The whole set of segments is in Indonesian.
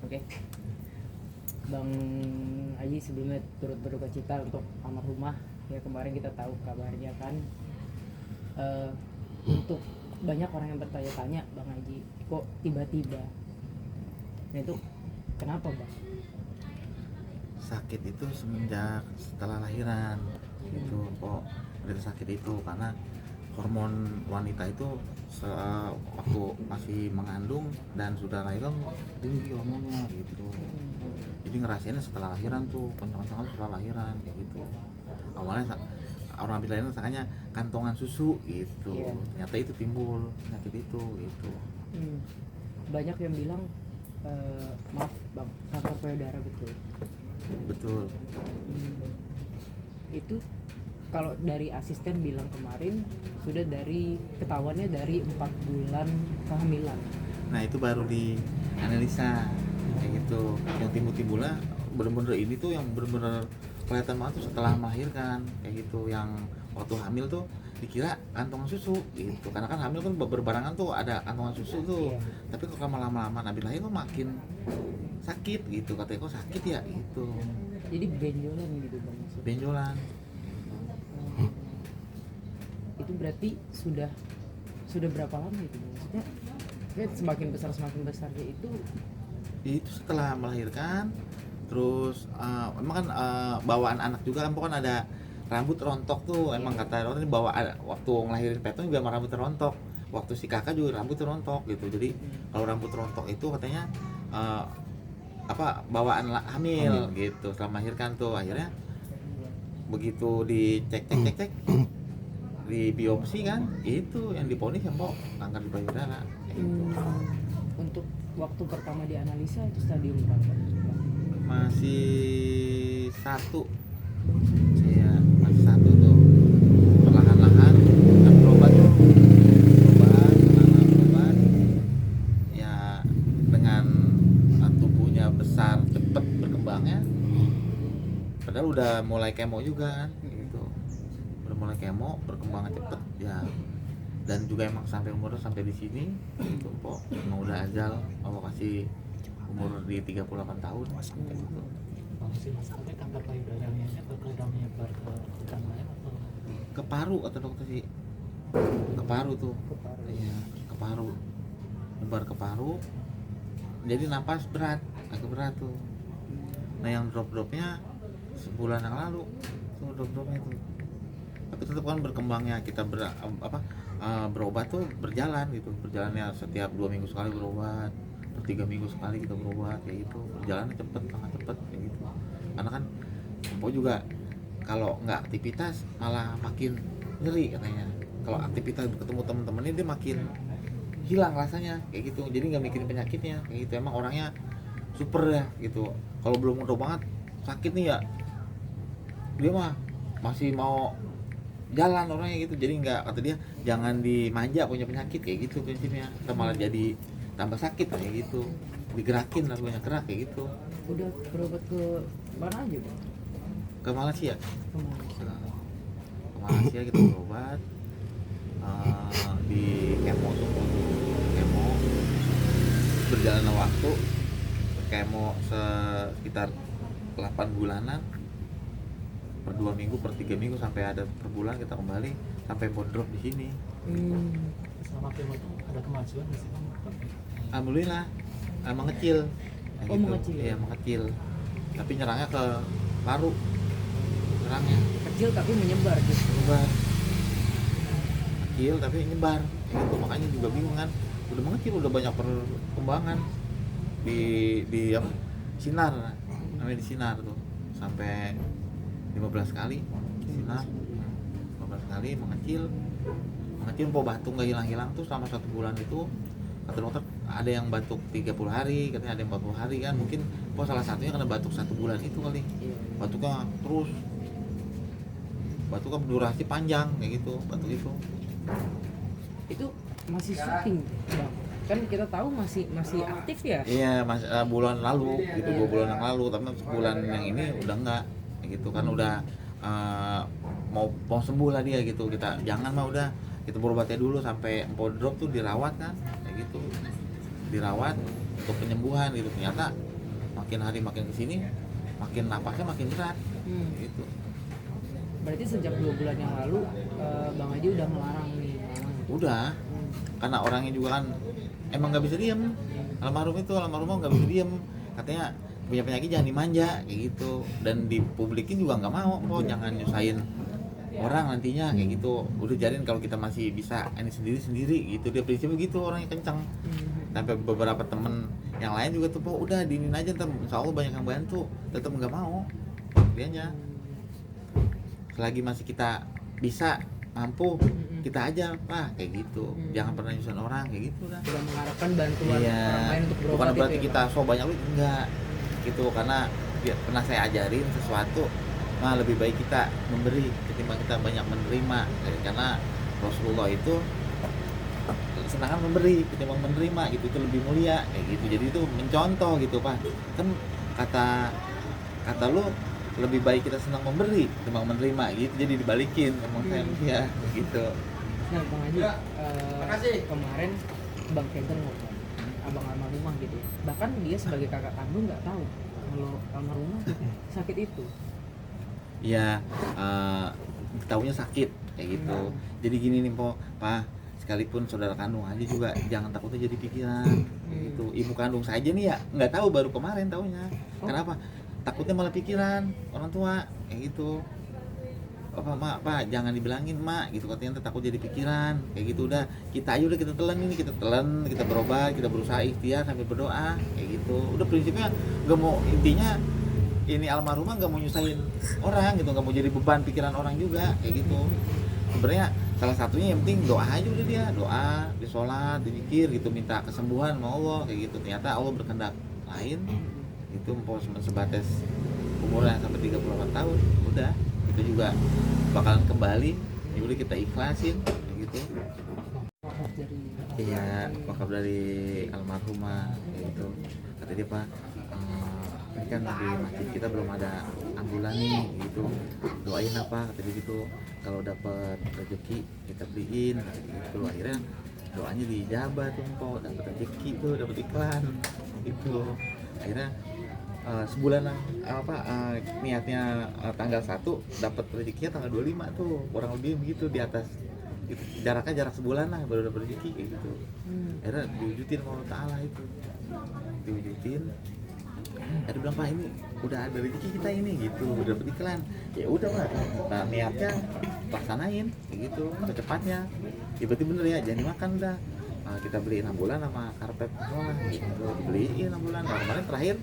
Oke. Bang Aji sebelumnya turut berduka cita untuk almarhumah. Ya kemarin kita tahu kabarnya kan. Untuk banyak orang yang bertanya-tanya Bang Aji, kok tiba-tiba? Nah itu kenapa Bang? Sakit itu semenjak setelah lahiran itu kok dari sakit itu karena hormon wanita itu waktu masih mengandung dan sudah lahir kan tinggi hormonnya gitu. Jadi ngerasainnya setelah lahiran tuh kencang-kencangan setelah lahiran kayak gitu. Awalnya orang bilangnya makanya kantongan susu gitu. Iya. Ternyata itu timbul penyakit itu gitu. Banyak yang bilang maaf Bang, kanker payudara betul. Betul. Itu kalau dari asisten bilang kemarin sudah dari ketahuannya dari 4 bulan kehamilan. Nah itu baru dianalisa kayak gitu. Yang timbul-timbulnya bener-bener ini tuh yang bener-bener kelihatan banget tuh setelah melahirkan kayak gitu. Yang waktu hamil tuh dikira kantongan susu gitu. Karena kan hamil kan berbarangan tuh ada kantongan susu tuh. Iya. Tapi kok lama-lama habis lahir kok makin sakit gitu. Katanya kok sakit ya gitu. Jadi benjolan gitu Bang maksudnya. Benjolan. Itu berarti sudah berapa lama itu Bang? Maksudnya kan semakin besarnya itu Itu setelah melahirkan terus emang kan bawaan anak juga kan pokoknya ada rambut rontok tuh emang kata orang ini bawa waktu ngelahirin Peton juga rambut rontok waktu si kakak juga rambut rontok gitu jadi kalau rambut rontok itu katanya bawaan hamil gitu setelah melahirkan tuh akhirnya begitu dicek di biopsi kan itu yang diponis yang kanker di payudara gitu. Untuk waktu pertama dianalisa itu stadium berapa? Masih satu tuh perlahan-lahan dan berobat ya dengan tubuhnya besar cepet berkembangnya padahal udah mulai kemo juga kan gitu udah mulai kemo berkembangnya cepet ya dan juga emang sampai umurnya sampai di sini gitu kok emang udah ajal Allah kasih umur di 38 tahun kayak gitu. Kondisi masalahnya kanker payudaranya udah menyebar ke organ lain atau Ke paru kata dokter sih. Ke paru tuh. Iya, ke paru. Nyebar ke paru. Jadi napas agak berat tuh. Nah yang drop-dropnya sebulan yang lalu tuh drop-dropnya tuh. Tapi tetap kan berkembangnya kita berobat tuh berjalan gitu. Berjalannya setiap 2 minggu sekali berobat. 3 minggu sekali kita berobat kayak gitu berjalannya sangat cepet kayak gitu karena kan Empo juga kalau nggak aktivitas malah makin nyeri katanya kalau aktivitas ketemu temen-temennya dia makin hilang rasanya kayak gitu jadi nggak mikirin penyakitnya kayak gitu emang orangnya super ya gitu kalau belum udah banget sakit nih ya dia mah masih mau jalan orangnya gitu jadi nggak kata dia jangan dimanja punya penyakit kayak gitu prinsipnya kita malah jadi tambah sakit kayak gitu digerakin lah banyak gerak kayak gitu Udah berobat ke mana aja Bang? ke Malaysia Ke Malaysia. ke Malaysia kita berobat di kemo tuh kemo berjalan waktu kemo sekitar 8 bulanan per 2 minggu per 3 minggu sampai ada per bulan kita kembali sampai drop di sini selama kemo itu ada kemajuan di sini? alhamdulillah mengecil Oh, mengecil. Iya mengecil tapi nyerangnya ke paru nyerangnya Kecil tapi menyebar gitu. nyebar kecil tapi nyebar itu makanya juga bingung kan udah mengecil udah banyak perkembangan di apa sinar namanya di sinar tuh sampai 15 kali sinar 15 kali mengecil po batuk nggak hilang-hilang tuh selama 1 bulan itu kata dokter ada yang batuk 30 hari katanya ada yang 40 hari kan mungkin salah satunya karena batuk 1 bulan itu kali batuknya terus batuknya berdurasi panjang kayak gitu batuk Itu masih syuting Bang? Kan kita tahu masih aktif ya? iya bulan lalu gitu 2 bulan yang lalu tapi sebulan yang ini udah enggak kayak gitu kan udah mau sembuh lah dia gitu kita jangan mah udah kita berobatnya dulu sampai Empo drop tuh dirawat kan kayak gitu dirawat untuk penyembuhan gitu ternyata makin hari makin kesini makin napasnya makin berat gitu. Berarti sejak 2 bulan yang lalu Bang Haji udah melarang nih. Udah, karena orangnya juga kan emang nggak bisa diem. Almarhum nggak bisa diem, katanya punya penyakit jangan dimanja kayak gitu, dan dipublikin juga nggak mau, jangan nyusahin orang nantinya kayak gitu. Udah jadiin kalau kita masih bisa ini sendiri gitu, dia prinsipnya gitu, orangnya kencang. Sampai beberapa temen yang lain juga tuh, udah diinin aja ntar insya Allah banyak yang bantu, tetap nggak mau dianya. Selagi masih kita bisa mampu, kita aja Pak kayak gitu, jangan pernah nyusahin orang kayak gitu dah. Udah mengharapkan bantuan orang lain untuk berobat. Bukan berarti itu, kita so banyak duit, enggak gitu, karena pernah saya ajarin sesuatu lebih baik kita memberi ketimbang kita banyak menerima, karena Rasulullah itu senangan memberi ketimbang menerima gitu, itu lebih mulia kayak gitu. Jadi itu mencontoh gitu Pak, kan kata lu lebih baik kita senang memberi ketimbang menerima gitu, jadi dibalikin emang saya ya gitu. Nah Bang Haji, kemarin Bang Kenter ngomong abang almarhumah gitu ya, bahkan dia sebagai kakak kandung nggak tahu kalau almarhumah sakit itu. Iya, taunya sakit kayak gitu. Jadi gini nih Pak, sekalipun saudara kandung aja juga jangan takutnya jadi pikiran gitu. Ibu kandung saja nih ya nggak tahu, baru kemarin taunya. Kenapa? Takutnya malah pikiran orang tua kayak gitu. Mak, Pak, jangan dibilangin Mak gitu, katanya takut jadi pikiran kayak gitu. Udah kita aja udah kita telan, kita berobat, kita berusaha ikhtiar sambil berdoa kayak gitu. Udah prinsipnya nggak mau, intinya ini almarhumah nggak mau nyusahin orang gitu, nggak mau jadi beban pikiran orang juga kayak gitu. Sebenarnya salah satunya yang penting doa aja udah, dia doa, di sholat, di zikir gitu, minta kesembuhan sama Allah kayak gitu. Ternyata Allah berkehendak lain itu, mau sebatas umurnya sampai 34 tahun udah, itu juga bakalan kembali, ya udah kita ikhlasin kayak gitu. Iya, wakaf dari almarhumah kayak gitu. Kata dia Pak, ini kan di masjid kita belum ada ambulan nih gitu, doain apa kata dia gitu, kalau dapat rezeki kita beliin gitu. Akhirnya doanya dijabah tuh dapat rezeki tuh, dapat iklan gitu. Akhirnya sebulan niatnya tanggal 1 dapat rezekinya tanggal 25 tuh, kurang lebih begitu, di atas gitu. Jarak sebulan lah baru dapat rezeki kayak gitu. Akhirnya diwujudin sama Allah Ta'ala itu, diwujudin. Dia bilang Pak, ini udah ada rezeki kita ini gitu, udah dapat iklan. Ya udah Pak, nah, niatnya laksanain kayak gitu secepatnya. Tiba-tiba bener ya, jangan dimakan udah. Kita beliin ambulan sama karpet semua gitu, dibeliin ambulan. Nah, kemarin terakhir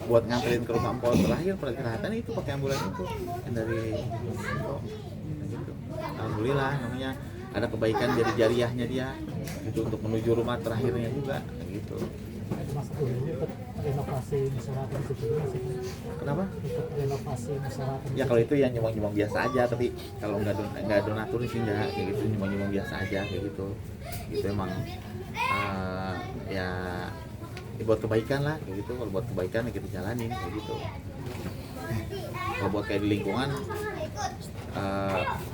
buat nganterin ke rumah Empok terakhir perakiraan itu pakai ambulan itu yang dari Empok gitu. Alhamdulillah, namanya ada kebaikan dari jariahnya dia gitu, untuk menuju rumah terakhirnya juga gitu. Mas ikut renovasi masyarakat itu juga sih. Kenapa? Ikut renovasi masyarakat. Ya kalau itu ya nyumbang biasa aja, tapi kalau nggak donatur sih nggak kayak gitu, nyumbang biasa aja kayak gitu. Gitu emang ya buat kebaikan lah kayak gitu. Kalau buat kebaikan ya kita jalanin kayak gitu. Kalau buat kayak di lingkungan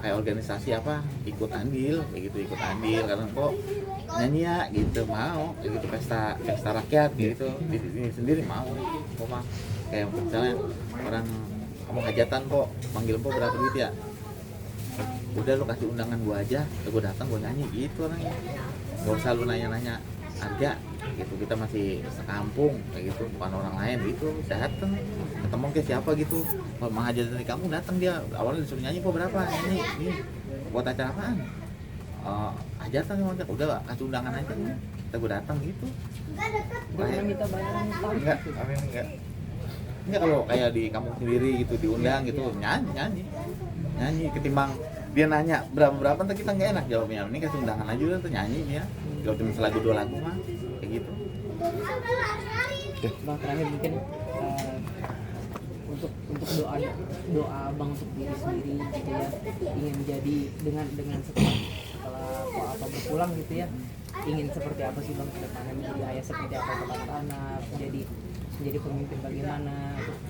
kayak organisasi apa, ikut andil kayak gitu, ikut andil karena kok nyanyi ya gitu, mau kayak gitu, pesta rakyat gitu, di sendiri mau mah. Kayak misalnya orang kamu hajatan kok manggil berapa duit ya, udah lu kasih undangan gua aja, gua datang gua nyanyi gitu orangnya, nggak usah lu nanya harga gitu. Kita masih sekampung kayak gitu, bukan orang lain gitu. Saya datang ketemu ke siapa gitu, kalau mau hajatan dari kampung datang, dia awalnya disuruh nyanyi berapa, nyanyi nih buat acara apaan, hajatan nih, udah kasih undangan aja nih, kita gua datang gitu. Jangan minta bayaran enggak kalau kayak di kampung sendiri gitu diundang gitu, nyanyi ketimbang dia nanya berapa ntar kita nggak enak jawabnya. Ini kasih undangan aja udah tuh, nyanyi dia kalau cuma selagu 2 lagu mah kayak gitu. Bang, terakhir mungkin untuk doa Bang untuk diri sendiri gitu ya, ingin menjadi dengan setelah apa berpulang gitu ya, ingin seperti apa sih Bang ke depannya, menjadi ayah seperti apa ke anak-anak, menjadi pemimpin bagaimana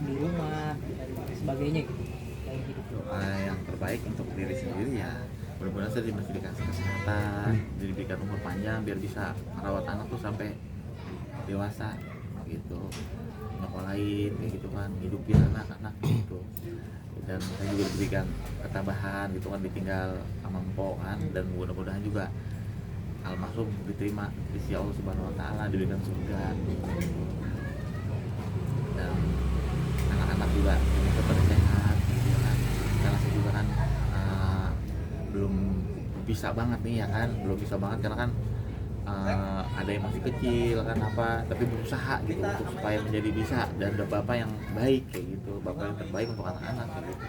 di rumah dan sebagainya gitu dalam hidup. Doa yang terbaik untuk diri sendiri ya, mudah-mudahan saya masih dikasih kesehatan, diberikan umur panjang biar bisa merawat anak tuh sampai dewasa gitu, nyekolahin kayak gitu kan, hidupin anak-anak gitu. Dan saya juga diberikan ketabahan gitu kan, ditinggal sama empok kan, dan mudah-mudahan juga almarhum diterima di sisi Allah Subhanahu wa taala, diberikan surga. Dan anak-anak juga tetap sehat gitu kan. Karena saya juga kan belum bisa banget nih ya kan, belum bisa banget karena kan ada yang masih kecil kan apa, tapi berusaha gitu untuk supaya menjadi bisa dan ada bapak yang baik kayak gitu, bapak yang terbaik untuk anak-anak kayak gitu.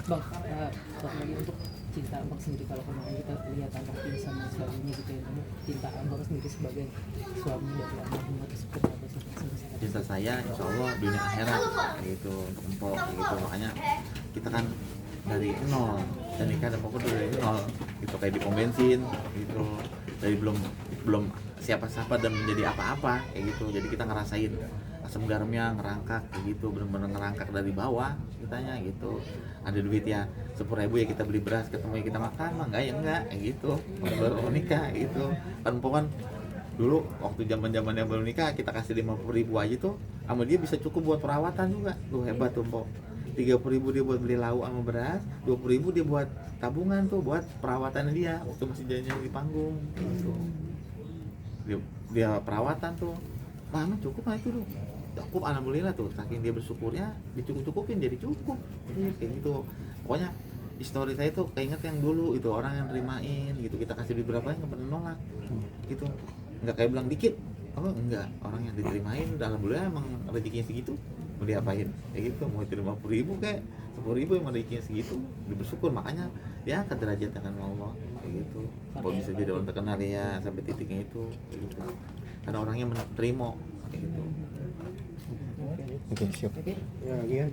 Bang, bang lagi untuk cinta abang sendiri, kalau kemarin kita lihat abang pingsan dan sebagainya gitu ya, kamu cinta abang sendiri sebagai suami dari almarhum atau seperti apa sih? Cinta saya insya Allah dunia akhirat kayak gitu untuk empok kayak gitu. Makanya kita kan dari nol, dan nikah dan pokok dari nol gitu, kayak di pom bensin gitu, dari belum siapa-siapa dan menjadi apa-apa kayak gitu. Jadi kita ngerasain asam garamnya, ngerangkak kayak gitu, bener-bener ngerangkak dari bawah kitanya gitu. Ada duit ya 10.000 ya kita beli beras, ketemu ya kita makan, mah enggak ya enggak kayak gitu. Baru nikah gitu kan, pokoknya dulu waktu zaman-zamannya baru nikah kita kasih 50.000 aja tuh sama dia bisa cukup buat perawatan juga tuh, hebat tuh Mpok. 30.000 dia buat beli lauk sama beras, 20.000 dia buat tabungan tuh buat perawatan dia waktu masih jalan di panggung gitu. Dia perawatan tuh, mama cukup lah itu tuh, cukup alhamdulillah tuh, saking dia bersyukurnya dicukup-cukupin jadi cukup kayak gitu. Pokoknya histori saya tuh keinget yang dulu itu, orang yang nerimain gitu, kita kasih duit berapa nggak pernah nolak gitu, nggak kayak bilang dikit apa enggak, orang yang diterimain alhamdulillah emang rezekinya segitu mau diapain kayak gitu, mau terima 50.000 kayak 10.000 emang rezekinya segitu, dia bersyukur, makanya dia angkat derajat akan Allah kayak gitu. Kalau bisa jadi orang terkenal ya sampai titiknya itu kayak gitu, karena orangnya menerima kayak gitu. Oke, siap. Oke. Ya, iya.